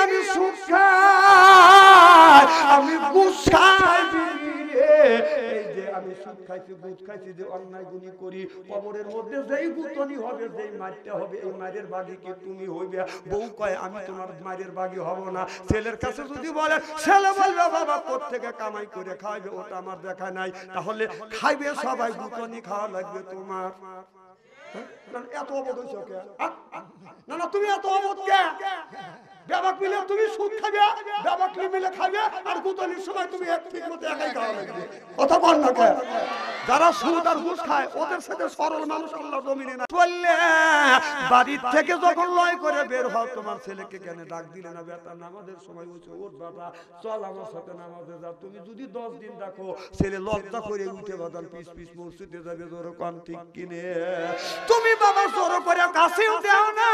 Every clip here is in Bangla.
আমি সুখ খাই, আমি ঘুষ খাই, এই যে আমি সুখ খাইছি, ঘুষ খাইছি, যে অন্যায় গুলি করি, কবরের মধ্যে যেই গুতনি হবে, যেই মারতে হবে, এই মায়ের বাগি কি তুমি হইবে? বউ কয় আমি তোমার মায়ের বাগি হব না। ছেলের কাছে যদি বলে, ছেলে বলবে বাবা কোত্থেকে কামাই করে খাইবে, ওটা আমার দেখা নাই। তাহলে খাইবে সবাই, গুতনি খাওয়া লাগবে তোমার। এত অবধ হয়েছ কে? না না, তুমি এত অবধ কে? ব্যাবাক মিলে তুমি সুদ খাবে, ব্যাবাক মিলে খাবে, আর গুতনির সময় তুমি এক ঠিক মতো একাই খাওয়া লাগবে। কথা বল না কে? যারা সুদ আর ঘুষ খায় ওদের সাথে সরল মানুষ আল্লাহ জমিনে না। বললে বাড়ির থেকে যখন লয় করে বের হও, তোমার ছেলেকে কেন ডাক দিলে না? বেটা নামাজের সময় বলছে, ওর বাবা চল আমার সাথে নামাজে যা। তুমি যদি 10 দিন দেখো ছেলে লজ্জা করে উঠে বাদান পিস পিস মসজিদে যাবে, জোর কান ঠিক কিনে। তুমি বাবা জোর করে কাছেও দাও না,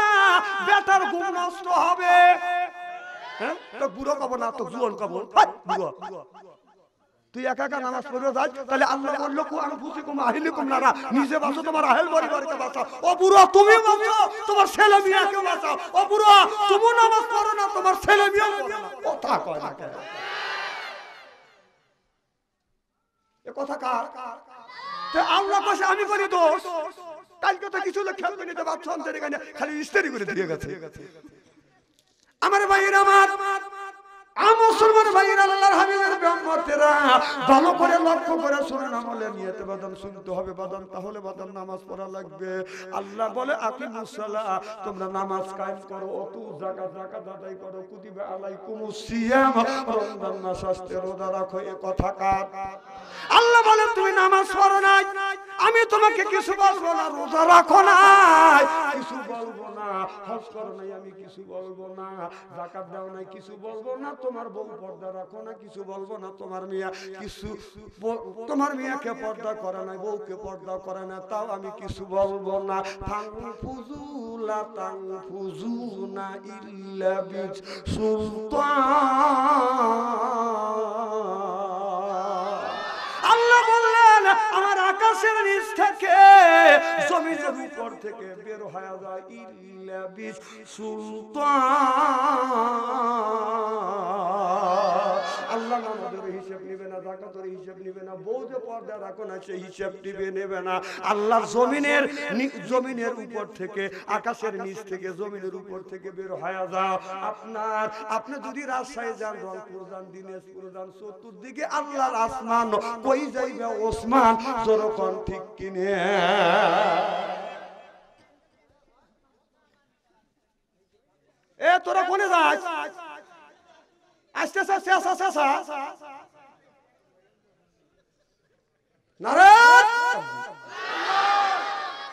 বেটার ঘুম নষ্ট হবে। হ্যাঁ, তো বুড়ো কব না, তো জুয়ান কব। বুড়ো তুই একা একা নামাজ পড়ে যাস, তাহলে আল্লাহ বললো কু আনফুসিকুম আহলিকুম নারা, নিজে বাঁচো, তোমার আহল পরিবারকে বাঁচাও। ও বুড়ো তুমি বাঁচো, তোমার ছেলে মেয়েকে বাঁচাও। ও বুড়ো তুমি নামাজ পড়ো না, তোমার ছেলে মেয়ে কথা কয় না কেন? এ কথা কার? আল্লাহ পাশে আমি করি দোষ। কালকে তো কিছু লোক খেলবে নিতে বাচ্চা অন্তরে গানে খালি ইস্তেরি করে দিয়ে গেছে। আমার ভাইয়েরা, আমার মুসলমান ভাইয়েরা, আল্লাহর হাবিবের উম্মতেরা, ভালো করে লক্ষ্য করে শুনুন, আমলে নিয়তে বাদান শুনতে হবে বাদান, তাহলে বাদান নামাজ পড়া লাগবে। আল্লাহ বলে আকিমুস সালাহ, তোমরা নামাজ কায়েম করো, অতু যাকাত আদায় করো, কুতিবা আলাইকুমুস সিয়াম, রমজান মাস আসছে রোজা রাখো। এ কথা কার? আল্লাহ বলে তুমি নামাজ পড়ো নাই, আমি তোমাকে কিছু বলবো না। রোজা রাখো নাই, কিছু বলবো না। হজ করো নাই, আমি কিছু বলবো না। যাকাত দাও নাই, কিছু বলবো না। তোমার বউ পর্দা রাখো না, কিছু বলবো না। তোমার মিয়া কিছু, তোমার মিয়াকে পর্দা করে নাই, বউকে পর্দা করে না, তাও আমি কিছু বলবো না। তানফুজুলা তানফুজুনা ইল্লা বিসুলতান। আল্লাহ বললেন আমার আকাশের নিচ থেকে, জমিনের উপর থেকে বের হয়ে যায় ইল্লা বিসুলতান। আল্লাহ নামাজের হিসাব নেবে না, যাকাতের হিসাব নেবে না, বউ যে পর্দা রাখো না সেই হিসাব নেবে না। আল্লাহর জমিনের উপর থেকে, আকাশের নিচ থেকে, জমিনের উপর থেকে বের হয়ে যাও। আপনি যদি রাজশাহী যান, রংপুর যান, দিনাজপুর যান, চতুর্দিকে আল্লাহর আসমান, কই যাইবে ওসমান, জোরকন ঠিক কিনে। এ তোরা কোনে যাস? আসতেছে শেষা শেষা নারায়ণ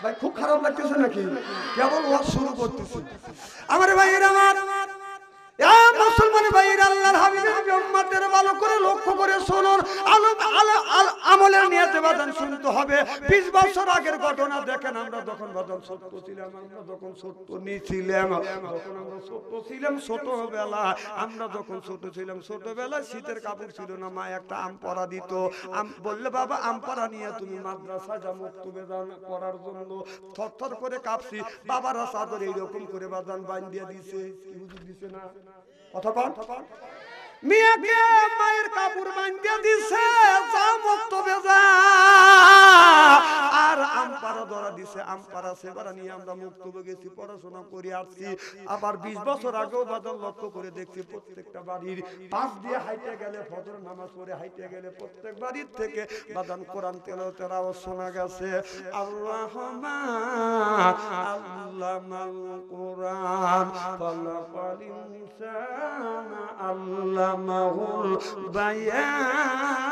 ভাই, খুব খারাপ লাগতেছে নাকি? কেবল ওয়াজ শুরু করতেছি। আমার ভাইয়ের, আমার মুসলমান ভাইয়ের, আল্লাহর হাবিবের উম্মতের ভালো করে লক্ষ্য করে শুনুন। আমলের নিয়তে বাদান শুনতে হবে। 20 বছর আগের ঘটনা দেখেন। আমরা যখন বাদান ছোট ছিলাম, আমরা যখন ছোট নিছিলাম, যখন আমরা ছোট ছিলাম, ছোটবেলা আমরা যখন ছোট ছিলাম, ছোটবেলায় শীতের কাপড় ছিল না, মা একটা আম পরা দিত। বললে বাবা আম পরা নিয়ে তুমি মাদ্রাসা যা, মক্তবে যান পড়ার জন্য। থরথর করে কাঁপছি, বাবারা চাদর এইরকম করে বাদান বান্ধিয়ে দিছে। কি হুজুর দিছে না? কথা কন। মিয়াকে মায়ের কাপড় বান্ধিয়ে দিছে, যা মক্তবে যা। আর আম পাড়া ধরা দিছে, আম পাড়া সেবারা নিয়ে আমরা মক্তবে গেছি, পড়াশোনা করে আসছি। আবার 20 বছর আগেও বাদান লক্ষ্য করে দেখছি, প্রত্যেকটা বাড়ির পাশ দিয়ে হাইটে গেলে, ফজর নামাজ পড়ে হাইটে গেলে, প্রত্যেক বাড়ির থেকে বাদান কোরআন তেলাওয়াতের আওয়াজ শোনা গেছে। আল্লাহুম্মা আল্লামাল কোরআন ফালাকাল ইনসানা আল্লামাহুল বায়ান।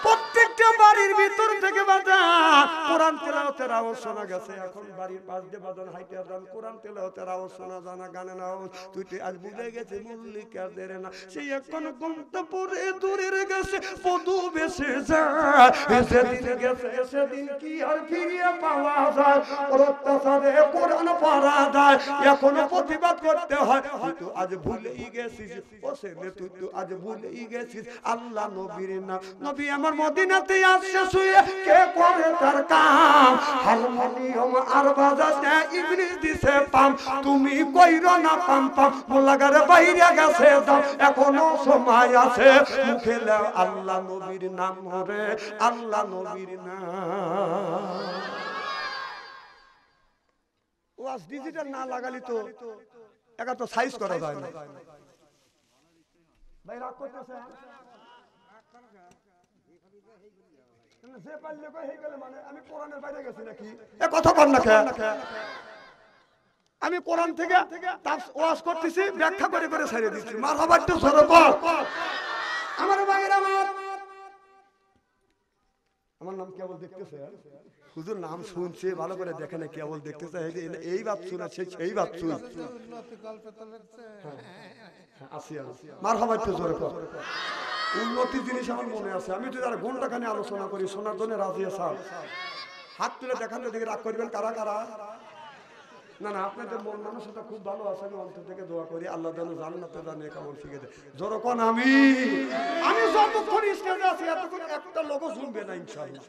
প্রত্যেকটা বাড়ির ভিতর থেকে বাজান কোরআন তেলাওয়াতের আওয়াজ শোনা গেছে। এখন বাড়ির পাশ দিয়ে বাজান হাইটে যান, কোরআন তেলাওয়াতের আওয়াজ শোনা জানা, গানের আওয়াজ। তুই আজ বুঝে গেছে মল্লিকাদের না, সেই এখন ঘুমটা পড়ে দূরের গেছে, বধু বেসে যায়। সেদিন গেছে, সেদিন কি আর ফিরিয়ে পাওয়া যায়? অত্যাচারে কোরআন পড়া যায়, এখনো প্রতিবাদ করতে হয়। তুই তো আজ ভুলেই গেছিস, ও ছেলে তুই তো আজ ভুলেই গেছিস আল্লাহ নবীর নাম। নবী আমার মদিনাতে আসছে শুয়ে কে করে তার কাম হারমোনিয়াম আর বাজাতে ইংলিশ দিছে পাম তুমি কইরো না পাম পাম মোল্লাগার বাইরে গেছে দাও এখনো সময় আছে মুখে লাও আল্লাহ নবীর নাম রে আল্লাহ নবীর নাম ওয়াজ ডিজিটাল না লাগালি তো একা তো সাইজ করা যায় না ভাই রাগ করতেছে যে পারলে কই হই গেল মানে আমি কোরআনের বাইরে গেছি নাকি এ কথা কর না কে আমি কোরআন থেকে ওয়াজ করতেছি ব্যাখ্যা করে করে ছেড়ে দিচ্ছি মারহাবা একটু জোরে কর আমার ভাইরা আমার নাম কেবল দেখতেছে হুজুর নাম শুনছে ভালো করে দেখে না কেবল দেখতেছে এই বাত শুনেছে সেই বাত শুন আসি মারহাবা একটু জোরে কর উন্নতি জিনিস আমার মনে আছে আমি যদি আর ঘন্টাখানে আলোচনা করি শোনার জন্য রাজি আছেন হাত তুলে দেখান দিকে রাগ করবেন কারা কারা না না আপনাদের মন মানসিকতা খুব ভালো আছে আমি অন্তর থেকে দোয়া করি আল্লাহ যেন জান্নাতে জানে কেমন শিখে দেয় যতক্ষণ আমি যতক্ষণ স্টেজে আছি এতক্ষণ একটা লোকও শুনবে না ইনশাআল্লাহ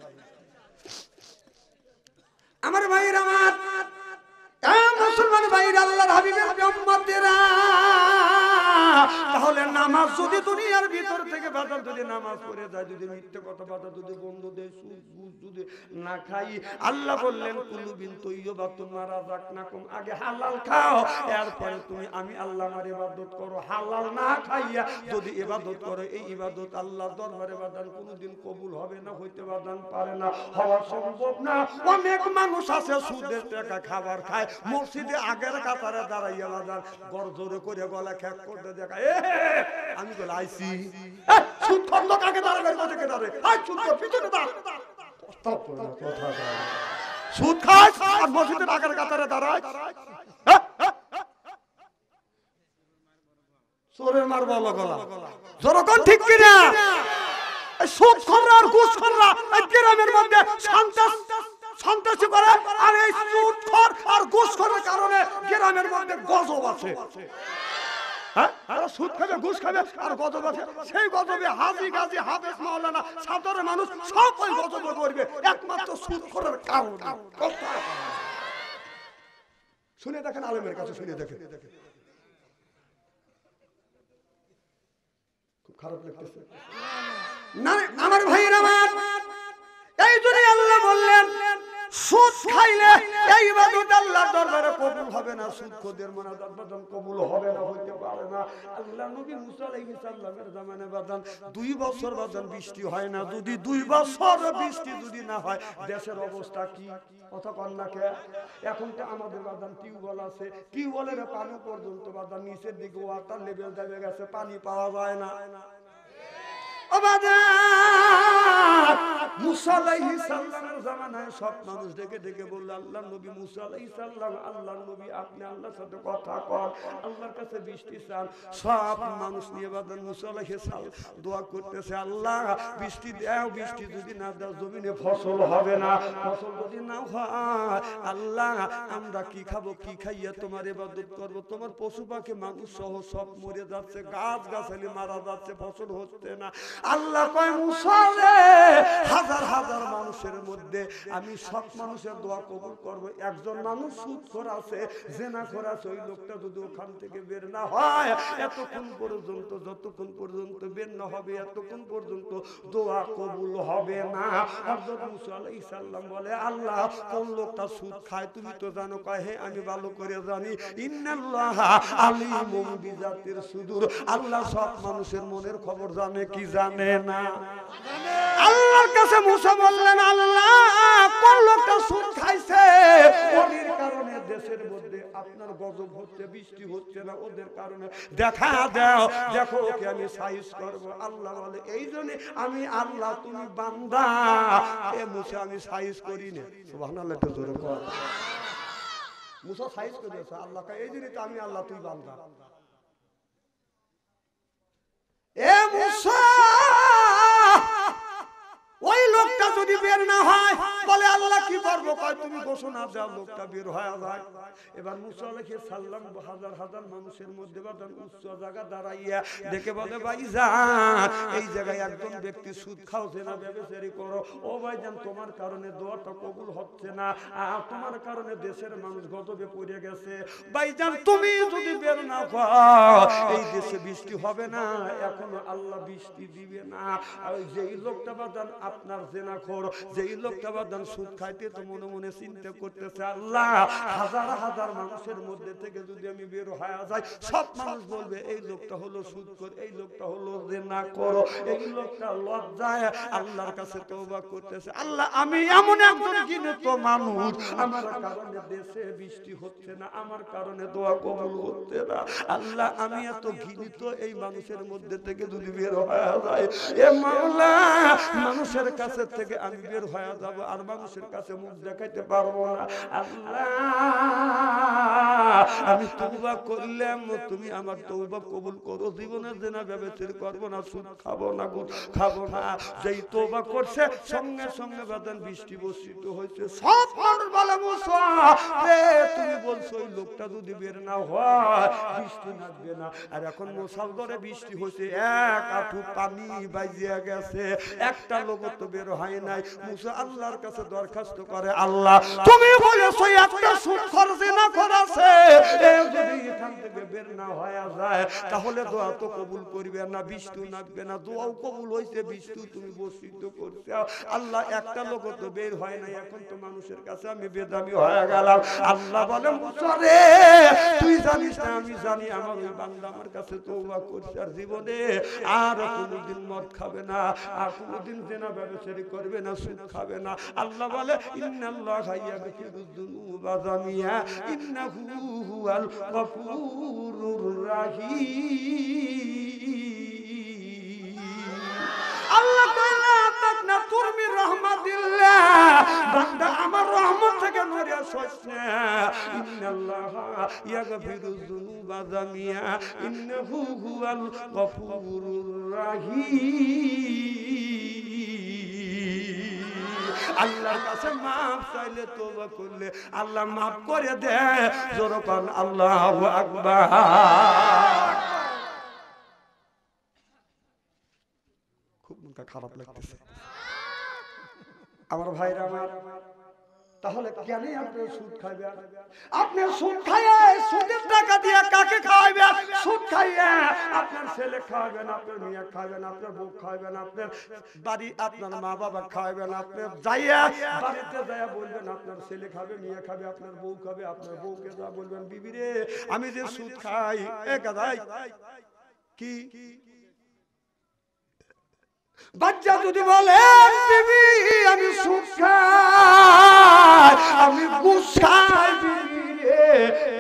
আমার ভাইরা আমার মুসলমান ভাইরা আল্লাহর হাবিবের উম্মতেরা তাহলে নামাজ যদি দুনিয়ার ভিতর থেকে বাজার যদি নামাজ পড়ে যায় যদি মিথ্যে কথা বাধা যদি বন্ধ দেয় সুদ বুঝ যদি না খাই আল্লাহ বললেন কুলুবিন তৈয়বাতুম রাযাকনাকুম আগে হালাল খাও এরপরে তুমি আমি আল্লাহর ইবাদত করো হালাল না খাইয়া যদি ইবাদত করো এই ইবাদত আল্লাহর দরবারে বাদান কোনোদিন কবুল হবে না হইতে বাদান পারে না হওয়া সম্ভব না অনেক মানুষ আছে সুদের টাকা খাবার খায় মসজিদে আগের কাতারে দাঁড়াইয়া বাদান গরজোরে করে গলা খ্যাক করতে দেখা আমি বলে আইছি সুদ খন্দ কাকে দাঁড়াবে কোথাকে দাঁড়াবে আই সুদ পিছনে দাঁড়া কথা সুদ খাস আর মসজিদের আগের কাতারে দাঁড়ায় চোরের মার বলো গলা যখন ঠিক কিনা সুদ খররা আর ঘুষ খররা এই গ্রামের মধ্যে সন্ত্রাসী করে আর এই সুদ খর আর ঘুষ খরের কারণে গ্রামের মধ্যে গজব আছে সুদ খাবে ঘুষ খাবে আর গজব আছে সেই গজবে হাজি গাজী হাফেজ মাওলানা সাধারণ মানুষ সব ওই গজবে করবে একমাত্র সুদ খরের কারণে শুনে দেখেন আলেমের কাছে শুনে দেখেন খুব খারাপ লাগতেছে না আমার ভাইয়ের আমার এই জন্য আল্লাহ বললেন সুদ খাইলে এই ইবাদত আল্লাহর দরবারে কবুল হবে না সুদখোরদের মুনাজাত বাদান কবুল হবে না হইতে পারে না আল্লাহ নবী মুসা আলাইহিস সালামের জামানায় বাদান 2 বছর বাদান বৃষ্টি হয় না যদি 2 বছর বৃষ্টি যদি না হয় দেশের অবস্থা কি কথা কন না কে এখন তো আমাদের বাদান টিউবওয়েল আছে টিউবওয়েলের পানি পর্যন্ত বাদান নিচের দিকে ওয়াটার লেভেল যাবে গেছে পানি পাওয়া যায় না মুসা আলাইহিস সালামের জামানায় সব মানুষ ডেকে ডেকে বলল আল্লাহর নবী মুসা আলাইহিস সালাম আল্লাহর নবী আপনি আল্লাহর সাথে কথা কর আল্লাহর কাছে বৃষ্টি চান সব মানুষ নিয়ে বাদান মুসা আলাইহিস সালাম দোয়া করতেছে আল্লাহ বৃষ্টি দাও বৃষ্টি যদি না দাও জমিনে ফসল হবে না ফসল যদি না হয় আল্লাহ আমরা কি খাবো কি খাইয়া তোমার ইবাদত করব তোমার পশু পাখি মানুষ সহ সব মরে যাচ্ছে গাছ গাছালি মারা যাচ্ছে ফসল হচ্ছে না আল্লাহ কয় মুসা রে হাজার হাজার মানুষের মধ্যে আমি সব মানুষের দোয়া কবুল করব একজন মানুষ সুদখোর আছে জিনাখোর আছে ওই লোকটা যদি ওখান থেকে বের না হয় এতক্ষণ পর্যন্ত যতক্ষণ পর্যন্ত বের না হবে এতক্ষণ পর্যন্ত দোয়া কবুল হবে না হযরত মুসা আলাইহিস সালাম বলে আল্লাহ কোন লোকটা সুদ খায় তুমি তো জানো কয় হে আমি ভালো করে জানি ইন্নাল্লাহা আলিমুম বিজাতির সুদূর আল্লাহ সব মানুষের মনের খবর জানে কি জানে না আল্লাহর কাছে মুসা বললেন আল্লাহ কোন লোকটা সুদ খাইছে ওদের কারণে দেশের মধ্যে আপনার গজব হচ্ছে বৃষ্টি হচ্ছে না ওদের কারণে দেখা দাও দেখো ওকে আমি সাইজ করব আল্লাহ বলে এইজন্য আমি আল্লাহ তুমি বান্দা এ মুসা আমি সাইজ করি না সুবহানাল্লাহ একটু জোরে কর মুসা সাইজ করেছে আল্লাহ কয় এইজন্য তো আমি আল্লাহ তুই বান্দা এ মুসা ওই লোকটা যদি বের না হয় বলে আল্লাহ কি করবো, কয় তুমি ঘোষণা দাও লোকটা বের হয়ে যায়। এবার মুসা আলাইহিস সালাম হাজার হাজার মানুষের মধ্যে বাদান উচ্চ জায়গা দাঁড়াইয়া দেখে বলে ভাইজান এই জায়গায় একজন ব্যক্তি সুদ খাওছে না ব্যভিচারী করো, ও ভাইজান তোমার কারণে দোয়াটা কবুল হচ্ছে না, আর তোমার কারণে দেশের মানুষ গজবে পড়ে গেছে। ভাইজান তুমি যদি বের না হও এই দেশে বৃষ্টি হবে না, এখনো আল্লাহ বৃষ্টি দিবে না। আর যেই লোকটা বাদান আপনার জেনাখোর, যেই লোকটা বাদান সুদ খাইতে তো মনে মনে চিন্তা করতেছে আল্লাহ হাজার হাজার মানুষের মধ্যে থেকে যদি আমি বের হয়ে যাই সব মানুষ বলবে এই লোকটা হলো সুদখোর, এই লোকটা হলো জেনাখোর, এই লোকটা লজ্জায় আল্লাহর কাছে তওবা করতেছে। আল্লাহ আমি এমন একজন ঘৃণিত মানুষ, আমার কারণে দেশে বৃষ্টি হচ্ছে না, আমার কারণে দোয়া কবুল হচ্ছে না। আল্লাহ আমি এত ঘৃণিত, এই মানুষের মধ্যে থেকে যদি বের হয়ে যায় এ মাওলা মানুষের কাছে থেকে আমি বের হয়ে যাব আর মানুষের কাছে মুখ দেখাইতে পারবো না। আল্লাহ আমি তওবা করলাম, তুমি আমার তওবা কবুল করো, জীবনে জেনা ব্যভিচার করব না, সুদ খাবো না, গুণ খাবো না। যেই তওবা করছে সঙ্গে সঙ্গে বাদান বৃষ্টি বর্ষিত হয়েছে। সব মানুষ বলে মুসা তুমি বলছো ওই লোকটা যদি বের না হয় বৃষ্টি নামবে না, আর এখন মশাল ধরে বৃষ্টি হয়েছে, এক আঁঠু পানি বাইজিয়া গেছে, একটা লোক তো বের হয় নাই। মুসা আল্লাহর কাছে দরখাস্ত করে আল্লাহ তুমি বলেছো একটা সুদখোর জিনাখোর আছে, যদি এখান থেকে বের না হয়ে যায় তাহলে দোয়া তো কবুল করবে না, বৃষ্টি নামবে না। দোয়াও কবুল হয়েছে, বৃষ্টি তুমি বর্ষিত করছো। আল্লাহ একটা লোক তো বের হয় নাই, এখন তো মানুষের কাছে আমি বেদামি হয়ে গেলাম। আল্লাহ বলে মুসা রে তুই জানিস না আমি জানি, আমার ওই বান্দা আমার কাছে তওবা করছে আর জীবনে আর কোনোদিন মদ খাবে না, আর কোনোদিন জেনা ব্যভিচারী করবে না, সুদ খাবে না। আল্লাহ বলে ইন্নাল্লাহা ইয়াগফিরুয যুনুবা জামিআ ইন্নাহু হুয়াল গফুরুর রাহিম। আল্লাহ তাআলা তাকনা তুরমি রাহমাতিল্লাহ, বান্দা আমার রহমত থেকে নড়ে আসছ না। ইন্নাল্লাহা ইয়াগফিরুয যুনুবা জামিআ ইন্নাহু হুয়াল গফুরুর রাহিম। আল্লাহর কাছে মাফ চাইলে তওবা করলে আল্লাহ মাফ করে দেয়। জোরে বল আল্লাহু আকবার। খুব মনটা খারাপ লাগতেছে আমার ভাইরা আমার। তাহলে কেন আপনি সুদ খাইবেন? আপনি সুদ খাইয়ে সুদের টাকা দিয়ে কাকে খাওয়াবেন? সুদ খাইয়ে আপনার ছেলে খাওয়াবেন, আপনার মেয়ে খাওয়াবেন, আপনার বউ খাওয়াবেন, আপনার বাড়ি আপনার মা বাবা খাওয়াবেন। আপনি যাইয়া বাড়িতে যাইয়া বলবেন আপনার ছেলে খাবে, মেয়ে খাবে, আপনার বউ খাবে। আপনার বউকে যা বলবেন বিবি রে আমি যে সুদ খাই এ গাদাই কি বাচ্চা যদি বলে বিবি আমি সুদ খাই, আমি ঘুষ খাই বিবি রে,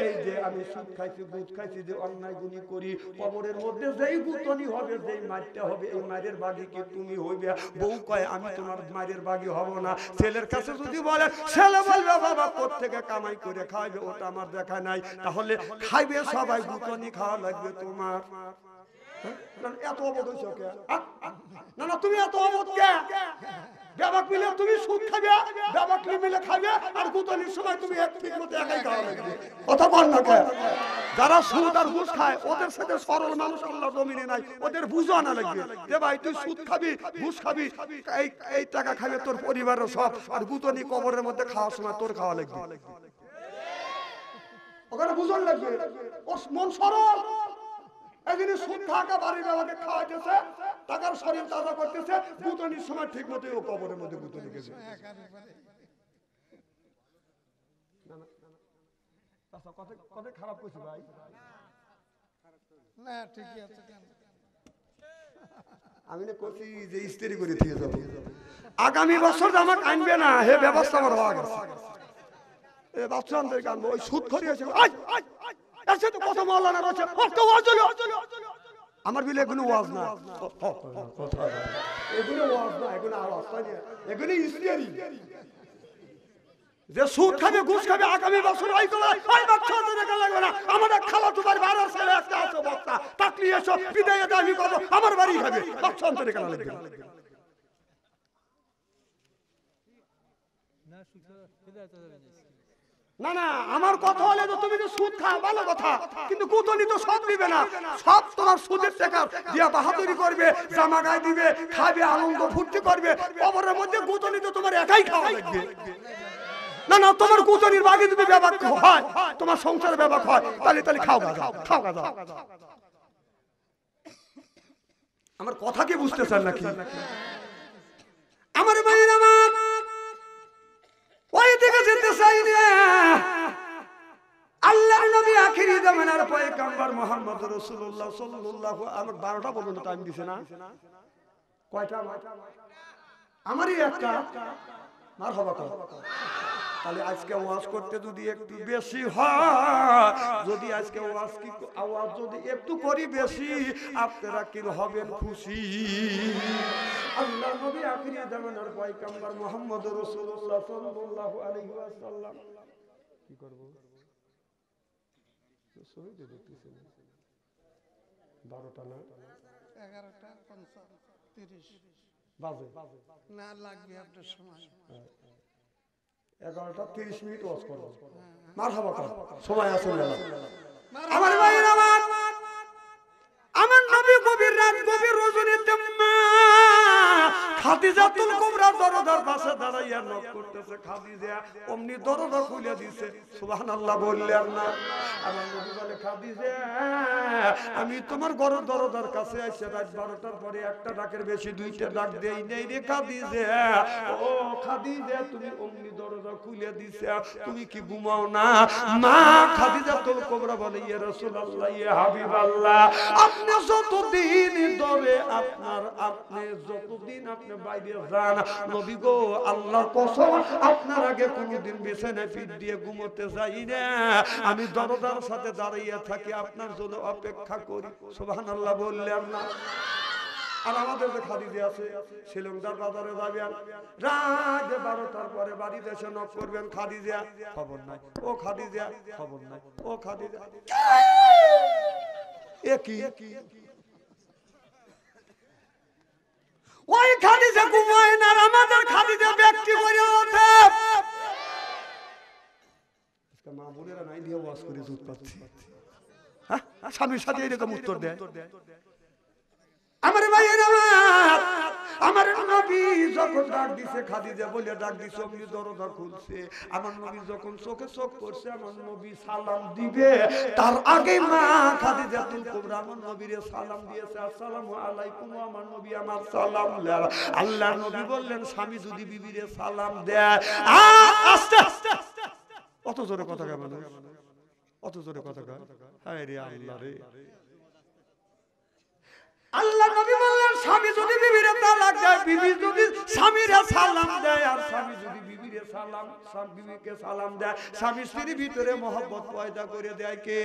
এই যে আমি সুদ খাইছি ঘুষ খাইছি যে অন্যায় গুনি করি, কবরের মধ্যে যেই গুতনি হবে যেই মারটা হবে এই মায়ের বাগি কি তুমি হইবে? বউ কয় আমি তোমার মায়ের বাগি হব না। ছেলের কাছে যদি বলে ছেলে বলবে বাবা কোত্থেকে কামাই করে খাইবে ওটা আমার দেখা নাই, তাহলে খাইবে সবাই গুতনি খাওয়া লাগবে তোমার। এত অবধ হয়েছ কে? না না তুমি এত অবধ কে? ব্যাপাক মিলে তুমি সুদ খাবে, ব্যাপাক মিলে খাবে, আর গুতনির সময় তুমি এক ঠিক মতো একাই খাওয়া লাগবে। কথা বল না কে? যারা সুদ আর ঘুষ খায় ওদের সাথে সরল মানুষ আল্লাহ জমিনে নাই, ওদের বুঝো আনা লাগবে যে ভাই তুই সুদ খাবি ঘুষ খাবি এই টাকা খাবে তোর পরিবারের সব, আর গুতনি কবরের মধ্যে খাওয়ার সময় তোর খাওয়া লাগবে। ওখানে বুঝন লাগবে ও মন সরল। এদিকে সুদ খাকা বাড়ির বাবাকে খাওয়াইতেছে, টাকার শরীর তাজা করতেছে, গুতনির সময় ঠিক মতো ও কবরের মধ্যে গুতনি গেছে। কত খারাপ করছি ভাই? না ঠিকই আছে। আমি না কইছি যে স্ত্রী করে দিয়ে যাবো, আগামী বছর আমাকে আনবে না, হে ব্যবস্থা আমার হওয়া গেছে। এ বাচ্চাদের গান ওই সুদ খরিয়েছে আমার বিলে এগুলো ওয়াজ না, এগুলো ওয়াজ না, এগুলো আওয়াজ এগুলো ইসলামী। যে সুদ খাবে ঘুষ খাবে আগামী বছর ওই বাচ্চাদের দেখা লাগবে না। আমাদের খালা তোমার বাড়ার ছেলে একটা আছে বক্তা তাকলি এসো বিদায় আমি কত আমার বাড়ি খাবে বাচ্চা অন্তরে কেনা লাগবে। না না, আমার কথা হলে তো তুমি তো সুদ খাও, ভালো কথা, কিন্তু কুতনি তো সব দিবে না, সব তোমার সুদের টাকা দিয়া বাহাদুরি করবে, জামা গায়ে দিবে, খাবে, আনন্দ ফুর্তি করবে, কবরের মধ্যে কুতনি তো তোমার একাই খাওয়া লাগবে। না না, তোমার কুতনির বাগে তুমি ব্যবহার হয়, তোমার সংসারে ব্যবহার হয়, তাহলে তাহলে খাও গা যাও, খাও গা যাও। আমার কথা কি বুঝতেছেন নাকি? আমার ভাইয়ের আমার ওই দিকে যেতে চাই না। আল্লাহর নবী আখিরি জামানার পয়গম্বর মুহাম্মদ রাসূলুল্লাহ সাল্লাল্লাহু আলাইহি, 12টা পর্যন্ত টাইম দিছে না? কয়টা? আমারই একটা মারহাবা কর। তাহলে আজকে ওয়াজ করতে যদি একটু বেশি হয়, যদি আজকে ওয়াজ কি আওয়াজ যদি একটু করি বেশি, আপনারা কি হবেন খুশি। আল্লাহর নবী আখিরি জামানার পয়গম্বর মুহাম্মদ রাসূলুল্লাহ সাল্লাল্লাহু আলাইহি ওয়াসাল্লাম কি করব? সহি দে দেখতেছেন 12টা না 11টা 30 বাজে না লাগবে আপনার সময়। 11টা 30 মিনিট ওয়াজ করব। মারহাবা কর, সময় আছে না? আমার ভাইরা আমার নবী গভীর রাত গভীর রজনীতে খাদিজাতুল কুবরা দরজার পাশে দাঁড়াইয়া নক করতেছে। খাদিজা অমনি দরজা খুলে দিয়েছে। সুবহানাল্লাহ বললেন না? আমার নবী বলে, খাদিজা আমি তোমার ঘর দরজার কাছে এসে রাত 12টার পরে একটা ডাকের বেশি দুইটা ডাক দেই নাই রে খাদিজা। ও খাদিজা, তুমি অমনি দরজা খুলে দিছে, তুমি কি ঘুমাও না? মা খাদিজাতুল কুবরা বলে, ইয়া রাসূলুল্লাহ, ইয়া হাবিবাল্লাহ, আপনি যতদিন ধরে আপনি যতদিন আপনি বাইরে যান, নবী গো আল্লাহর কসম, আপনার আগে কোনদিন বিছানায় পিঠ দিয়ে ঘুমোতে যাই না। আমি দরজার সাথে দাঁড়িয়ে থাকি, আপনার জন্য অপেক্ষা করি। সুবহানাল্লাহ বললেন না? আর আমাদের যে খাদিজা আছে, শিলংদার বাজারে যাবেন, রাত 12টার পরে বাড়িতে এসে নক করবেন, খাদিজা খবর নাই, ও খাদিজা খবর নাই, ও খাদিজা। এ কি? ওই খাদিজা ঘুমায় না, আমাদের খাদিজা ব্যক্তি করে ওঠে। মা বোনেরা নাই দিয়ে ওয়াজ করে দুধ পাচ্ছি, স্বামীর সাথে এরকম উত্তর দেয়। আমার ভাইয়েরা, আমার নবী যখন ডাক দিছে, খাদিজা বলে ডাক দিছে, অমনি দরজা খুলছে। আমার নবী যখন চোখে চোখ করছে, আমার নবী সালাম দিবে, তার আগে মা খাদিজাতুল কুবরা আমার নবীরে সালাম দিয়েছে, আসসালামু আলাইকুম। আমার নবী আমার সালাম দেয়। আল্লাহর নবী বললেন, স্বামী যদি বিবিরে সালাম দেয়, আস্তে আস্তে, অত জোরে কথা কয় মানুষ, অত জোরে কথা কয়, হায় রে আল্লাহ রে। আল্লাহ নবী বললেন, স্বামী যদি বিবিরে তালাক দেয়, বিবি যদি স্বামীরে সালাম দেয়, আর স্বামী যদি বিবিরে সালাম, বিবিকে সালাম দেয়, স্বামী স্ত্রীর ভিতরে মহব্বত পয়দা করে দেয় কে?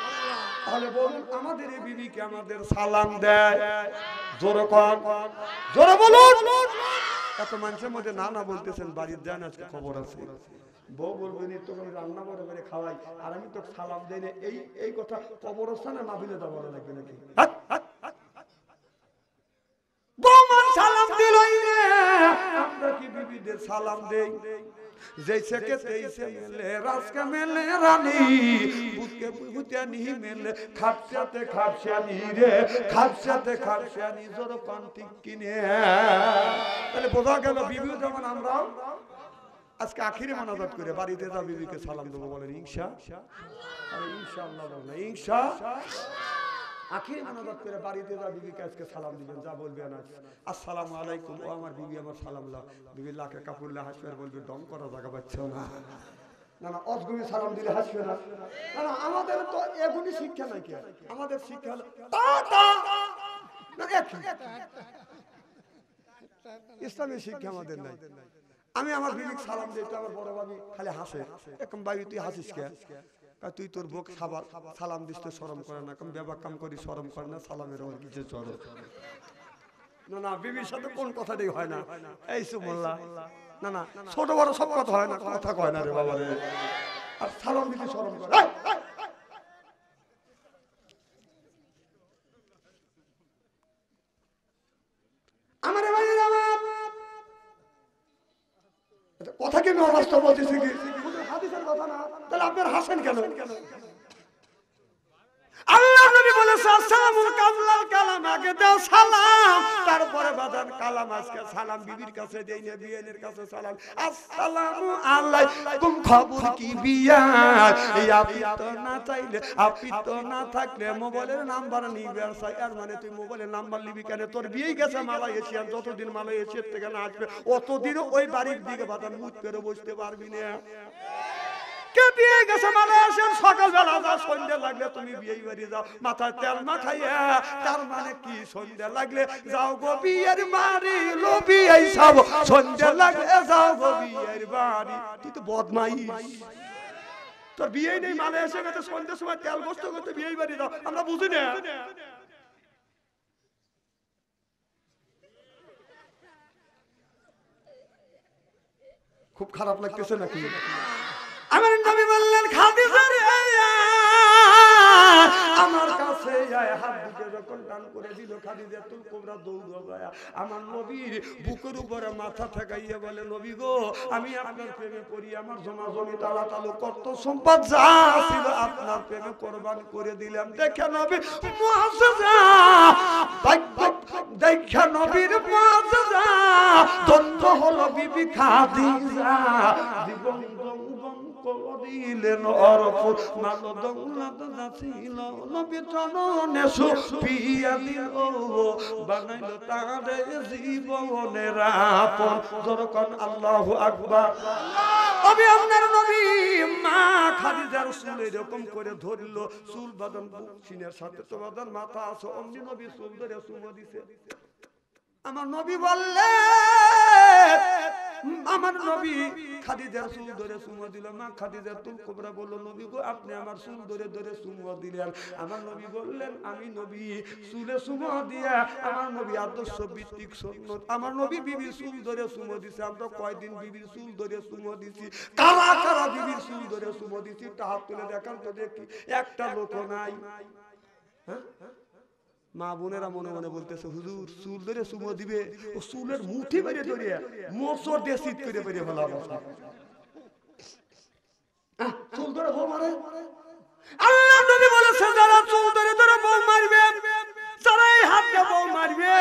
আল্লাহ। তাহলে বলুন, আমাদের এই বিবিকে আমাদের সালাম দেয়, জোরে কন, জোরে বলুন। এত মানুষের মধ্যে না না বলতেছেন, বাড়ির দেন আজকে খবর আছে। বউ বলবেন, তো আমি রান্না করে করে খাওয়াই, আর আমি তো সালাম দেই না। এই কথা কবরস্থানে মাহফিলে তা বলা লাগবে নাকি? সালাম দিলই না, আমরা কি বিবিদের সালাম দেই? जैसे के तैसे मिले रास के मिले रानी बुके बुतियानी मिले खापसाते खापसानी रे खापसानी जोर पांति किने তাহলে বোঝা গেল বিবি যখন আমরা আজকে আখিরে মানাজাত করে বাড়িতে যা বিবিকে সালাম দেব বলেন ইনশাআল্লাহ। আরে ইনশাআল্লাহ বলেন ইনশাআল্লাহ। আখিরে মানাজাত করে বাড়িতে যা বিবিকে আজকে সালাম দিবেন, যা বলবেন আসসালামু আলাইকুম, ও আমার বিবি আমার সালাম লা। বিবি লাখে কাপুরলা হাসবে, বলবে দম করা জায়গা পাচ্ছো না। না না, অজগুবি সালাম দিলে হাসবে না। না না, আমাদের তো এগুলি শিক্ষা নাই কি, আমাদের শিক্ষা হলো তা তা না, ইসলামের শিক্ষা আমাদের নাই। আমি আমার বিবিকে সালাম দিই, তো আমার বড় ভাবি খালি হাসে, এরকম ভাই তুই হাসিস কে? তুই তোর বউকে সালাম দিস তো শরম করে না? কম ব্যবহার কাম করি শরম করে না, সালামের ওর কিছু চলো না। না, বিবির সাথে কোন কথাটাই হয় না। এই সুবহানাল্লাহ, না না, ছোট বড় সব কথা হয় না, কথা কয় না রে বাবা রে। আর সালাম দিতে শরম করে। আমার ভাই কথা কি আমি অবাস্তব বলতেছি কি? হাদিসের কথা না, তাহলে আপনার হাসেন কেন? আল্লাহ নবী বলেছে আসসালামুল কাবলাল কালাম, আগে দাও সালাম, তারপরে বাদান কালাম। আজকে সালাম বিবির কাছে দেই না, বিয়েনের কাছে সালাম। আসসালামু আলাইকুম, খবর কি বিয়া? এই আপনি তো না চাইলে, আপনি তো না থাকলে মোবাইলের নাম্বার নিবে আর চাই, আর মানে তুই মোবাইলের নাম্বার নিবি কেন? তোর বিয়েই গেছে মালয়েশিয়া, যতদিন মালয়েশিয়া থেকে না আসবে অতদিনও ওই বাড়ির দিকে বাদান মুখ করে বসতে পারবি না। কে বিয়ে গেছে মালয়েশিয়ান, সকালবেলা যাও, সন্ধ্যা লাগলে তুমি বিয়ে বাড়ি যাও, মাথায় তেল মাখাইয়া। তার মানে কি? সন্ধ্যা লাগলে যাও গো বিয়ের বাড়ি, লোবি এই সব সন্ধ্যা লাগলে যাও গো বিয়ের বাড়ি। তুই তো বদমাইশ, তোর বিয়ে নেই, মালয়েশিয়া গেছে সন্ধ্যার সময় তেল গোস্ত করতে বিয়ে বাড়ি যাও, আমরা বুঝি না। খুব খারাপ লাগতেছে নাকি? আমার নবী বললেন খাদিজা রে, আমার কাছে আয়। হাত দিকে যখন টান করে দিল, খাদিজাতুল কুবরা দৌড় যায় আমার নবীর বুকের উপরে মাথা ঠেকাইয়া বলে, নবী গো, আমি আপনার প্রেমে পড়ি, আমার জমা জমি তালা তালু কত সম্পদ যা ছিল আপনার প্রেমে কোরবান করে দিলাম। দেখে নবী মুআজ্জাজা, দেখে নবীর মুআজ্জাজা, দন্ত হলো বিবি খাদিজা। জীবন দিলেন অর্পণ, মাল দৌলত যাচ্ছিল নবী চরণে সুপিয়া দিল, বানাইল তারে জীবনের আপন। যখন আল্লাহু আকবার। আমি আপনার নবী মা খাদিজার চুল এরকম করে ধরলো, চুল বাঁধান সিনের সাথে তো বাঁধান মাথা আছে, অমনি নবী চুল ধরে চুমো দিছে। আমার নবী বললে, আমার নবী খাদিজার চুল ধরে চুমো দিল। মা খাদিজাতুল কুবরা বলল, নবী গো, আপনি আমার চুল ধরে ধরে চুমো দিলেন। আমার নবী বললেন, আমি নবী চুলে চুমো দিয়া, আমার নবী আদর্শ ভিত্তিক সুন্নাত, আমার নবী বিবির চুল ধরে চুমো দিছে। আমরা কয়দিন বিবির চুল ধরে চুমো দিছি? কারা কারা বিবির চুল ধরে চুমো দিছি? হাত তুলে দেখান তো দেখি, একটা লোক নাই। হ্যাঁ, মা বোনেরা মনে মনে বলতেছে, হুজুর চুল ধরে চুমো দিবে, ও চুলের মুঠি বেরিয়ে ধরে মোচর দিয়ে শীত করে বেরিয়ে ফেলা। চুল ধরে বউ মারে। আল্লাহ নবী বলেছে, যারা চুল ধরে ধরে বউ মারবে, যারা এই হাতে বউ মারবে,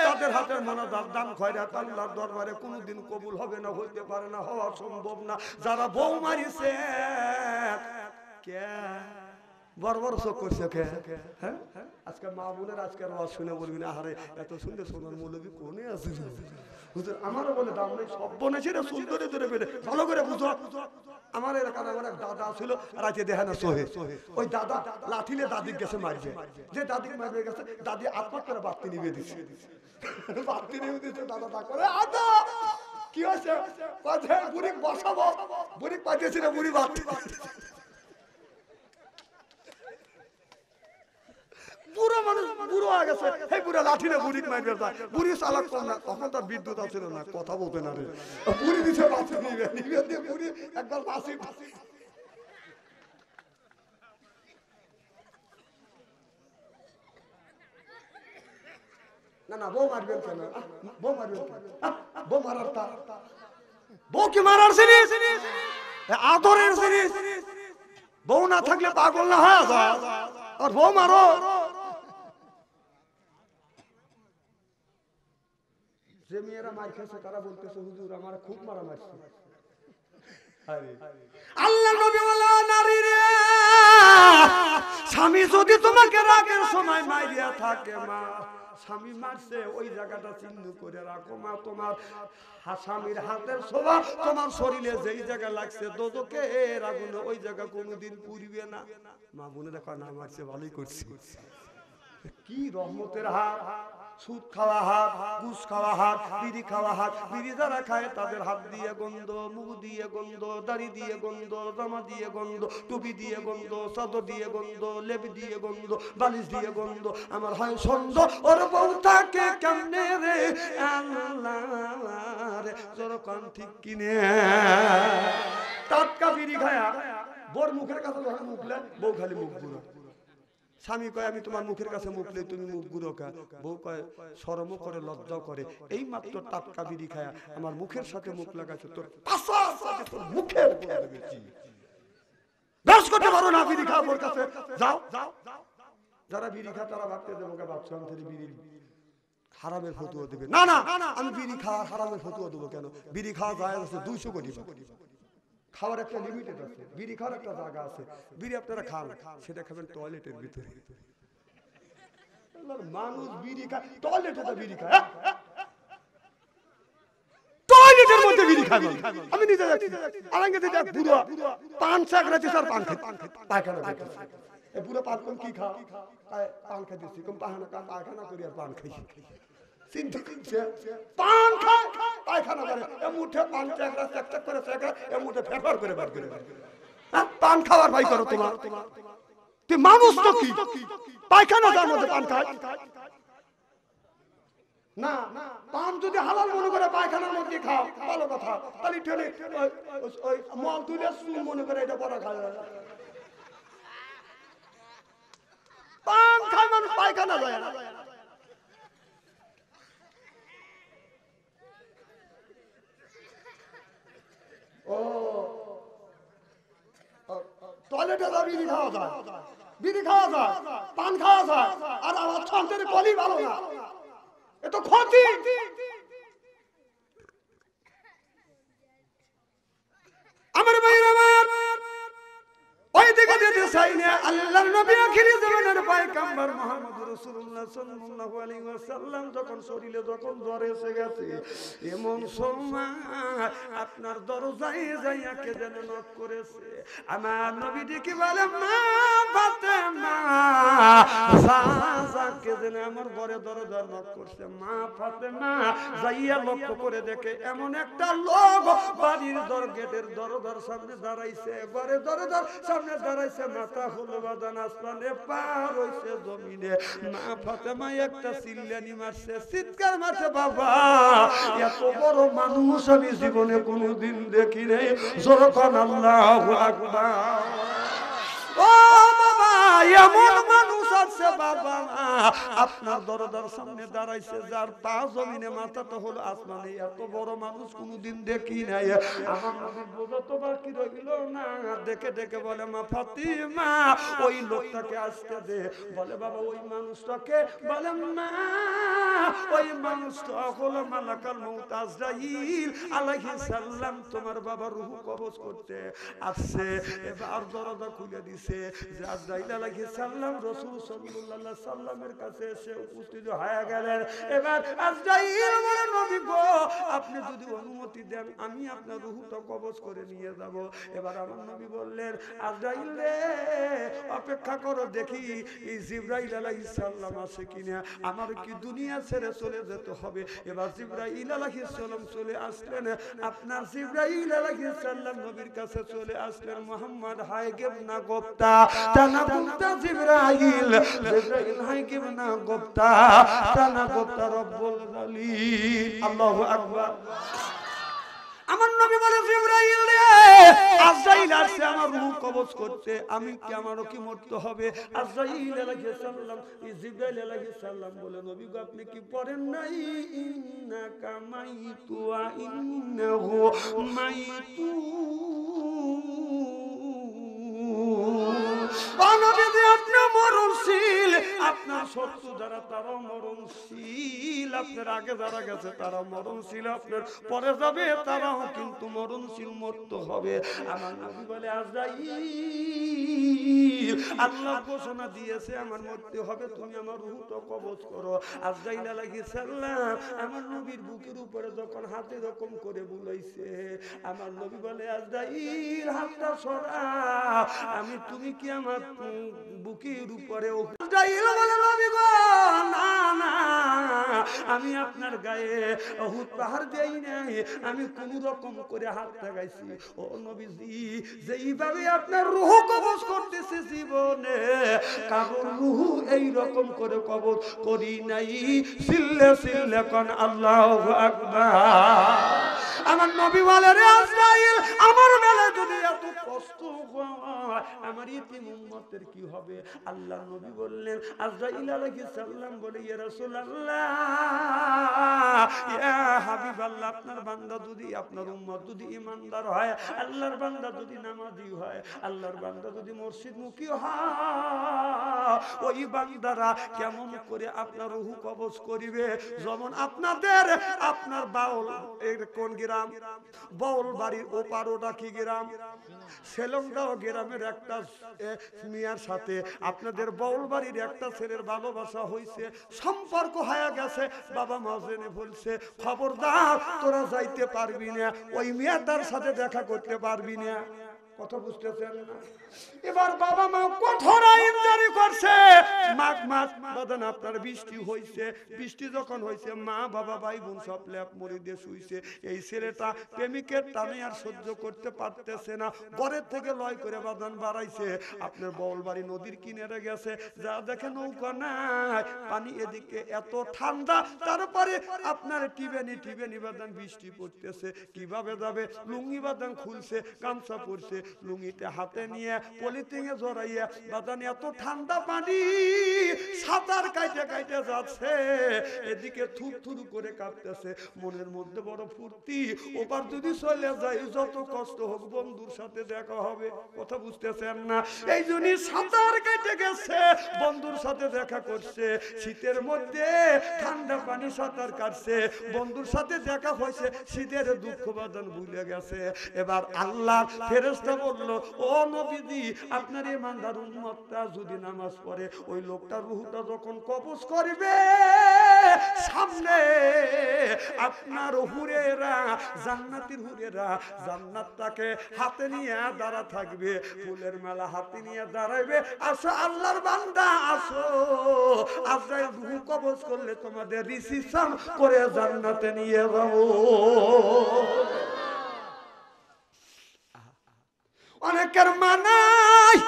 তাদের হাতের মনোদান দান খয়রাত আল্লাহর দরবারে কোনোদিন কবুল হবে না, হইতে পারে না, হওয়া সম্ভব না। যারা বউ মারিছে, কে বড় বড় চোখ করছে কে? হ্যাঁ, আজকে মা বোনের আজকে আওয়াজ শুনে বলবি না, আরে এত সুন্দর সোনার মৌলবী কোনে আছে? আমারও বলে দাম নেই, সব বনেছে রে চুল ধরে ধরে বেড়ে। ভালো করে বুঝো, আমার এলাকার আমার এক দাদা ছিল, রাতে দেখে না সোহে, ওই দাদা লাঠিলে দাদির গেছে মারবে, যে দাদিকে মারবে গেছে, দাদি আত্মহত্যা করে বাতি নিবে দিচ্ছে, বাতি নিবে দিচ্ছে। দাদা তা করে, আদা কি হয়েছে? বুড়ি বসাবো, বুড়ি পাঠিয়েছি না, বুড়ি বাতি। বুড়ো মানুষ বুড়ো হয়ে গেছে, এই বুড়া লাঠি না বুড়ি মারবে, বুড়ি চালাক কম না, তখন তার বিদ্যুৎ ছিল না, কথা বলতে না রে, বুড়ি দিছে বাঁচি নিবে, নিবে দিয়ে বুড়ি একবার বাঁচি। না না, বউ মারবেন কেন? বউ মারবেন কেন? বউ মারার তা, বউ কি মারার জিনিস? আদরের জিনিস। বউ না থাকলে পাগল না হয়ে যায়, আর বউ মারো। যে মেয়েরা মার খেয়েছে তারা বলতেছে, হুজুর আমার খুব মারা মারছে। আল্লাহ নবী বলে, নারী রে, স্বামী যদি তোমাকে রাগের সময় মাইরিয়া থাকে, মা স্বামী মারছে ওই জায়গাটা চিহ্ন করে রাখো। মা তোমার স্বামীর হাতের ছোঁয়া তোমার শরীরে যেই জায়গা লাগছে দোজখের আগুনে, ওই জায়গা কোনোদিন পুড়বে না। মা বোনে দেখো, না মারছে ভালোই করছি। কি রহমতের হাত! সুদ খাওয়া হাত, ঘুষ খাওয়া হাত, বিড়ি খাওয়া হাত। বিড়ি যারা খায় তাদের হাত দিয়ে গন্ধ, মুখ দিয়ে গন্ধ, দাড়ি দিয়ে গন্ধ, জামা দিয়ে গন্ধ, টুপি দিয়ে গন্ধ, চাদর দিয়ে গন্ধ, লেপ দিয়ে গন্ধ, বালিশ দিয়ে গন্ধ। আমার হয় সন্দ, ওর বউ থাকে কেমনে রে আল্লাহ রে, জোর কান ঠিক কিনে। টাটকা বিড়ি খায়া বোর মুখের কাছে যখন মুখলে, বউ খালি মুখ পুরো স্বামী কয় আমি তোমার মুখের কাছে মুখলে তুমি মুখ গুঁড়ো খা। বউ কয় শরমও করে লজ্জাও করে, এই মাত্র টাটকা বিড়ি খায়া আমার মুখের সাথে মুখ লাগাচ্ছে, তোর পাশার সাথে তোর মুখের উপরে লেগেছি। বেশ করতে পারো না বিড়ি খাওয়া ওর কাছে যাও। যারা বিড়ি খায় তারা ভাবতে দেবো বাচ্চা থেকে বিড়ি হারামের ফতুয়া দেবে। না না, আমি বিড়ি খাওয়া হারামের ফতুয়া দেবো কেন? বিড়ি খাওয়া যায় আছে 200 কোটি, খাওয়ার একটা লিমিটেড আছে, বিড়ি খাওয়ার একটা জায়গা আছে। বিড়ি আপনারা খান, সেটা খাবেন টয়লেটের ভিতরে। মানুষ বিড়ি খায় টয়লেটে, তো বিড়ি খায় টয়লেটের মধ্যে বিড়ি খায়। আমি নিজে যাচ্ছি আলাঙ্গে থেকে বুড়ো পান শাক রাখছি, স্যার পান খাই পায়খানা করতেছে। এই বুড়ো পান কোন কি খা পান খাইতেছি, কোন পায়খানা করি আর পান খাই। চিন্তা করছে পান খায় পায়খানা করে, এ মুঠে পান চাকরা চাক চাক করে চাকরা, এ মুঠে ফেফার করে বার করে। পান খাওয়ার ভাই করো তোমার, তুই মানুষ তো কি পায়খানা যার মধ্যে পান খায় না? পান যদি হালাল মনে করে পায়খানার মধ্যে খাও ভালো কথা, তাহলে ঠেলে ওই মল তুলে চুল মনে করে এটা বড় খায়। পান খায় মানুষ পায়খানা যায় না। ও টয়লেটে যা বিড়ি খাওয়া যায়, বিড়ি খাওয়া যায়, পান খাওয়া যায়, আর আমার সন্তানের কলি ভালো না, এ তো ক্ষতি। আমার ভাইরা আমার ওই দিকে যেতে চাই না। আল্লাহর নবী আখিরি জামানার পয়গম্বর মুহাম্মদ রাসূলুল্লাহ সাল্লাল্লাহু আলাইহি ওয়াসাল্লাম যখন শরীরে যখন জ্বর এসে গেছে, এমন সময় আপনার দরজায় যাইয়া কে যেন নক করেছে। আমার নবী ডেকে বলে মা ফাতেমা, সাজা কে যেন আমার ঘরে দরজায় নক করছে। মা ফাতেমা যাইয়া লক্ষ্য করে দেখে এমন একটা লোক বাড়ির গেটের দরজার সামনে দাঁড়াইছে, ঘরে দরজার সামনে দাঁড়াইছে, মাথা হলো বাদান আসমানে, পার হইছে জমিনে। মা ফাতেমা একটা চিল্লানি মারছে, চিৎকার মারছে, বাবা এত বড় মানুষ আমি জীবনে কোনোদিন দেখি নাই। যখন আল্লাহু আকবার। ও বাবা এমন মানুষ আছে বাবা আপনার দরজার সামনে দাঁড়াইছে, যার পা জমিনে মাথা তো হলো আসমানে, এত বড় মানুষ কোনোদিন দেখি নাই। আমার নবী বোঝা তো বাকি রইল না, দেখে দেখে বলে মা ফাতিমা ওই লোকটাকে আসতে দে। বলে বাবা ওই মানুষটাকে? বলে মা ওই মানুষটা হলো মালাকাল মউত আজরাইল আলাইহিস সালাম, তোমার বাবা রূহ কবজ করতে আসছে। এবার দরজা খুলে দিছে, যে আজরাইল আলাইহিস সালাম রাসূল সাল্লাল্লাহু আলাইহি সাল্লামের কাছে এসে উপস্থিত হয়ে গেলেন। এবার আজরাইল বলে নবী গো আপনি যদি অনুমতি দেন আমি আপনার রূহটা কবজ করে নিয়ে যাব। এবার আমার নবী বললেন আজরাইল রে অপেক্ষা করো দেখি এই জিবরাইল আলাইহিস সালাম আছে কিনা, আমার কি দুনিয়া ছেড়ে চলে যেতে হবে। এবার জিবরাইল আলাইহিস সালাম চলে আসলেন। আপনার জিবরাইল আলাইহিস সালাম নবীর কাছে চলে আসলেন। মুহাম্মদ হাইগেব না গোপ্তা তানা গোপ্তা জিবরাইল, জিবরাইল হাইগেব না গোপ্তা তানা গোপ্তা রব্বুল জালিল। আল্লাহু আকবার। আমার নবী বলে জিবরাইল রে আজরাইল আসছে আমার রূহ কবজ করতে, আমি কি আমারও কি মরতে হবে? আজরাইল আলাইহিস সালাম জিবরাইল আলাইহিস সালাম বলে নবী গো আপনি কি পড়েন নাই ইন্নাকা মাইতু ওয়া ইন্নাহু মাইতু। আপনার মরণশীল, আপনার শত্রু যারা তারাও মরণশীল, আপনার আগে যারা গেছে তারা মরণশীল, আপনার পরে যাবে তারাও কিন্তু মরণশীল, মরতে হবে। আমার নবী বলে আজরাইল আল্লাহ ঘোষণা দিয়েছে আমার মরতে হবে, তুমি আমার রূহটা কবজ করো। আজরাইল আলাইহিস সালাম আমার নবীর বুকের উপরে যখন হাতে রকম করে বুলাইছে, আমার নবী বলে আজরাইল হাতটা সরা, আমি তুমি কি আমার বুকের উপরে? আজরাইল বলে নবী গো না না আমি আপনার গায়ে উহুদ পাহাড় দেই নাই, আমি কোন রকম করে হাত লাগাইছি। ও নবীজি যেইভাবে আপনার রূহ কবজ করতেছে জীবনে কারণ রূহ এই রকম করে কবজ করি নাই। সিল্লে সিল্লে কোন আল্লাহু আকবার। আমার নবী বলে রে আজরাইল আমার বেলা যদি এত কষ্ট হয় আমার ইতিম উম্মতের কি হবে? আল্লাহ নবী বললেন, আজরাইল আলাইহিস সালাম বলে, ইয়া রাসূলুল্লাহ, ইয়া হাবিবাল্লাহ, আপনার বান্দা যদি, আপনার উম্মত যদি ঈমানদার হয়, আল্লাহর বান্দা যদি নামাজি হয়, আল্লাহর বান্দা যদি মসজিদমুখী হয়, ওই বান্দারা কেমন করে আপনার রূহ কবজ করিবে? যেমন আপনার বাউল এর কোন গ্রাম? বাউল বাড়ির ওপারোটা কি গ্রাম? সেলংগাঁও গ্রামের একটা মিয়ার সাথে আপনাদের বাউল বাড়ির একটা ছেলের ভালোবাসা হয়েছে, সম্পর্ক হয়ে গেছে। বাবা মা জেনে বলছে, খবরদার তোরা যাইতে পারবি না, ওই মেয়েটার সাথে দেখা করতে পারবি না। কথা বুঝতেছেন না? এবার বাবা মা কঠোর আইন জারি করছে। মাঘ মাস বাদান আপনার বৃষ্টি হইছে, বৃষ্টি যখন হইছে মা বাবা ভাই বোন সব ল্যাপ মরে দিয়ে শুইছে। এই ছেলেটা প্রেমিকের টানে আর সহ্য করতে পারতেছে না, ঘরের থেকে লয় করে বাদান বাড়াইছে। আপনার বউল বাড়ি নদীর কিনারে গেছে, যা দেখে নৌকা নাই, পানি এদিকে এত ঠান্ডা, তারপরে আপনার টিবেনি বাদান বৃষ্টি পড়তেছে, কিভাবে যাবে? লুঙ্গি বাদান খুলছে, গামছা পরছে, লুঙ্গিতে হাতে নিয়ে পলিথিনে জড়াইয়া বাদান এত ঠান্ডা পানি সাঁতার কাইটে কাইটে যাচ্ছে, এদিকে থুরথুরু করে কাঁপতেছে, মনের মধ্যে বড় ফুর্তি, ওপার যদি চলে যায় যত কষ্ট হোক বন্ধুর সাথে দেখা হবে। কথা বুঝতেছেন না? এই জন্যই সাঁতার কাইটে গেছে, বন্ধুর সাথে দেখা করছে, শীতের মধ্যে ঠান্ডা পানি সাঁতার কাটছে, বন্ধুর সাথে দেখা হয়েছে, শীতের দুঃখ বাদন ভুলে গেছে। এবার আল্লাহ ফেরেশতা বলল, ও নবীজি, আপনার ইমানদার উম্মতটা যদি নামাজ পড়ে, ওই লোকটার রূহটা যখন কবজ করবে, সামনে আপনার হুরেরা, জান্নাতের হুরেরা জান্নাতটাকে হাতে নিয়ে দাঁড়া থাকবে, ফুলের মেলা হাতে নিয়ে দাঁড়াইবে, আসো আল্লাহর বান্দা আসো, আজরাইল রূহ কবজ করলে তোমাদের রিসিপশন করে জান্নাতে নিয়ে যাবো। অনেকের মানাই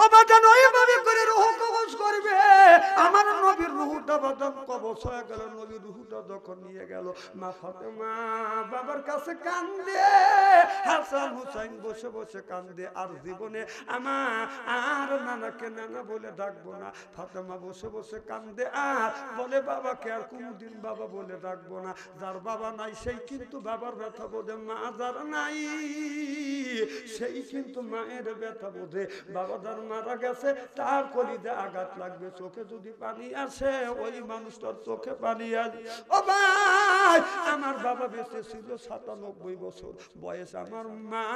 অবাদন ওইভাবে করে রূহ কবজ করবে। আমার নবীর রূহটা বাদন কবজ হয়ে গেল, নবীর রূহটা যখন নিয়ে গেল, মা ফাতেমা বাবার কাছে কান্দে, হাসান হুসাইন বসে বসে কান্দে, আর জীবনে আর নানাকে নানা বলে ডাকবো না। ফাতেমা বসে বসে কান্দে, আর বলে বাবাকে আর কোনোদিন বাবা বলে ডাকবো না। যার বাবা নাই সেই কিন্তু বাবার ব্যথা বোধে, মা যার নাই সেই কিন্তু মায়ের ব্যথা বোধে। বাবা যার মারা গেছে তার কলিজা আঘাত লাগবে, চোখে যদি পানি আসে ওই মানুষটার চোখে পানি আসে। ও ভাই, আমার বাবা বেঁচে ছিল ৯৭ বছর বয়স, আমার মা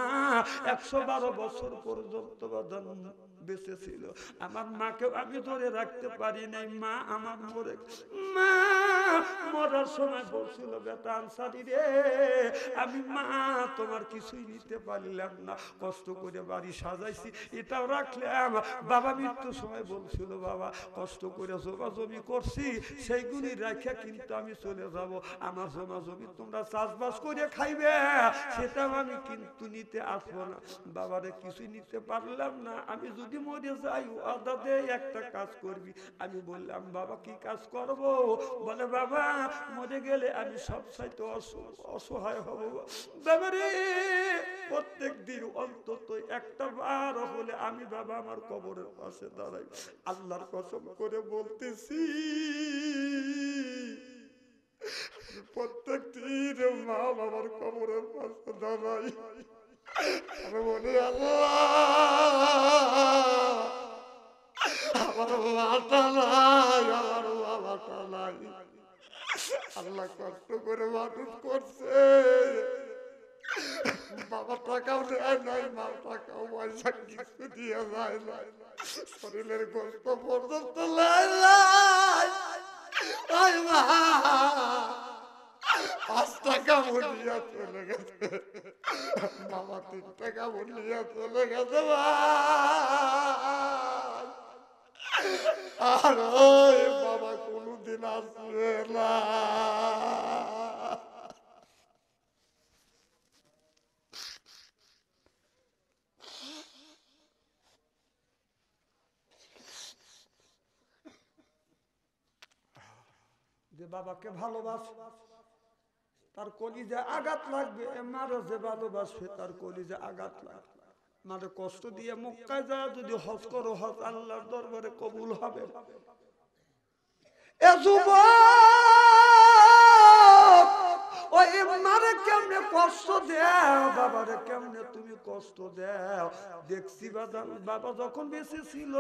১১২ বছর পর্যন্ত বেঁচে ছিল। আমার মাকে আমি ধরে রাখতে পারি নাই, মা আমার মা মরার সময় বলছিল, বেটা আনসারি রে, আমি মা তোমার কিছুই নিতে পারলাম না, কষ্ট করে বাড়ি সাজাইছি, এটাও রাখলাম। বাবা মৃত্যুর সময় বলছিল, বাবা কষ্ট করে জমা জমি করছি, সেইগুলি রেখে কিন্তু আমি চলে যাব, আমার জমা জমি তোমরা চাষবাস করে খাইবে, সেটাও আমি কিন্তু নিতে আসবো না। বাবারে কিছুই নিতে পারলাম না, আমি যদি মরে যাই আদা দে, একটা কাজ করবি। আমি বললাম, বাবা কি কাজ করব? বলে, বাবা মরে গেলে আমি সব চাইতে অসহায় হব। বাবারে প্রত্যেক দিন অন্তত একটা বার হলে আমি বাবা আমার কবরের পাশে দাঁড়াই। আল্লাহর কসম করে বলতেছি, প্রত্যেক দিন মা বাবার কবরের পাশে দাঁড়াই, আমি বলি, আল্লাহ আমার মাটা নাই, আমার বাবাটা নাই। আল্লাহ কষ্ট করে মানুষ করছে, বাবা টাকাও দেয় নাই, মা টাকাও পয়সা কিছু দিয়ে যায় না, শরীরের গোস্ত পর্যন্ত লাই। ৫ টাকা বলিয়া চলে গেছে, বাবা ৩ টাকা বলিয়া চলে গেছে, আর ওই বাবা কোনদিন আসবে না। যে বাবাকে ভালোবাস তার কলিজা আঘাত লাগবে, মারা যে ভালোবাসবে তার কলিজা আঘাত লাগবে। মারে কষ্ট দিয়ে মক্কায় যা যদি হজ করো, হজ আল্লাহর দরবারে কবুল হবে। এ যুবক, ওই মারে কেমনে কষ্ট দাও, বাবারে কেমনে তুমি কষ্ট দাও। দেখছি বাদান, বাবা যখন বেঁচে ছিল,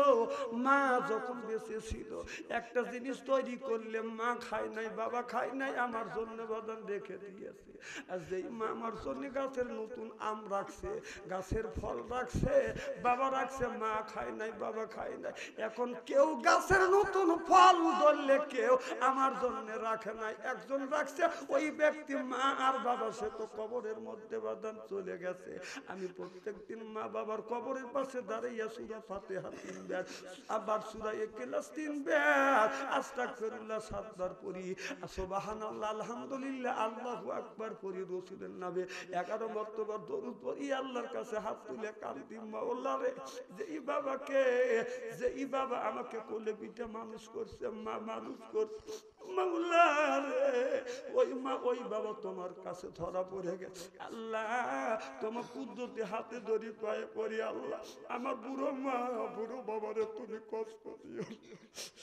মা যখন বেঁচে ছিল, একটা জিনিস তৈরি করলে মা খায় নাই, বাবা খায় নাই, আমার জন্য বাদান রেখে দিয়েছে। আর যেই মা আমার জন্য গাছের নতুন আম রাখছে, গাছের ফল রাখছে, বাবা রাখছে, মা খায় নাই, বাবা খায় নাই। এখন কেউ গাছের নতুন ফল ধরলে কেউ আমার জন্য রাখে নাই, একজন রাখছে, ওই ব্যক্তি মা আর বাবা, সে তো কবরের মধ্যে বাদান চলে গেছে। আমি প্রত্যেকদিন মা বাবার কবরের পাশে দাঁড়িয়ে সূরা ফাতিহা 3 বার, আবার সূরা ইখলাস 3 বার, আস্তাগফিরুল্লাহ 7 বার পড়ি, সুবহানাল্লাহ, আলহামদুলিল্লাহ, আল্লাহু আকবার পড়ি, রাসূলের নামে 11 মর্তবা দরুদ পড়ি, আল্লাহর কাছে হাত তুলে কাঁদি, মাওলা রে, যেই বাবাকে, যেই বাবা আমাকে কোলে পিঠে মানুষ করছে, মা মানুষ করছে, মাওলা রে, ওই মা ওই বাবা তোমার কাছে ধরা পড়ে গেছে। আল্লাহ, তোমার কুদরতি হাতে ধরি, পায়ে পড়ি, আল্লাহ আমার বুড়ো মা, বুড়ো বাবারে তুমি কষ্ট দিও।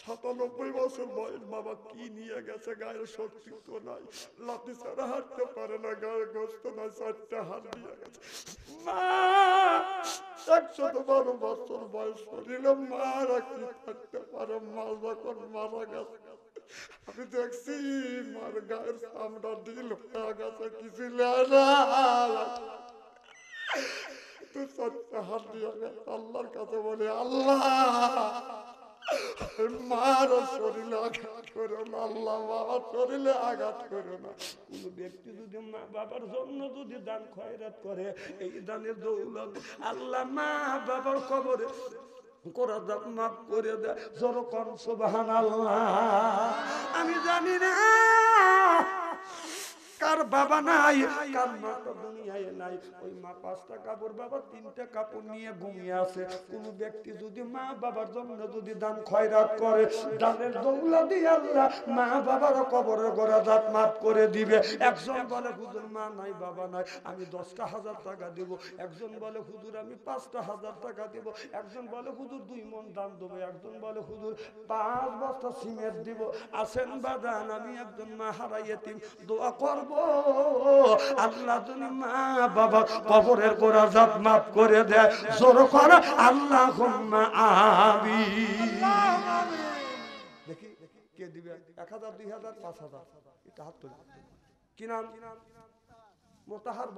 97 বছর বয়স, বাবা কি নিয়ে গেছে, গায়ের শক্তি তো নাই, লাঠি ছাড়া হাঁটতে পারে না, গায়ের গোস্ত নাই, 4টা হাত দিয়ে গেছে। মা 112 বছর বয়স শরীরে মা রাখতে থাকতে পারে, মা যখন মারা গেছে আমি দেখছি মার গায়ের চামড়া ঢিল হয়ে গেছে, কিছু তুই 4টা হাত দিয়ে আল্লাহর কাছে বলে, আল্লাহ মার শরীরে আঘাত করো না, আল্লাহ বাবার শরীরে আঘাত করো না। কোন ব্যক্তি যদি মা বাবার জন্য যদি দান খয়রাত করে, এই দানের দৌলত আল্লাহ মা বাবার কবরে করা দান মাফ করে দেয়। যখন সুবহানাল্লাহ। আমি জানি না কার বাবা নাই, কার মা তো দুনিয়ায় নাই, ওই মা 5টা কাপড়, বাবা 3টা কাপড় নিয়ে ঘুমিয়ে আছে। কোন ব্যক্তি যদি মা বাবার জন্য যদি দান খয়রাত করে, দানের দৌলত দিয়ে আল্লাহ মা বাবার কবরের গোরাদাত মাফ করে দিবে। একজন বলে হুজুর মা নাই বাবা নাই, আমি 10,000 টাকা দেব। একজন বলে হুজুর আমি 5,000 টাকা দেব। একজন বলে হুজুর 2 মণ দান দেবো। একজন বলে হুজুর 5 বস্তা সিমেন্ট দিব। আসেন বাদান, আমি একজন মা হারাই এতিম, দোয়া করব আল্লাহ তুমি মা বাবা কবরের গোরাদাত মাফ করে দেয়। জোর করে আল্লাহুম্মা আমিন। দেখি কে দিবে, 1000, 2000, 5000, এটা হাত তুলে। কি নাম? মোতাহার।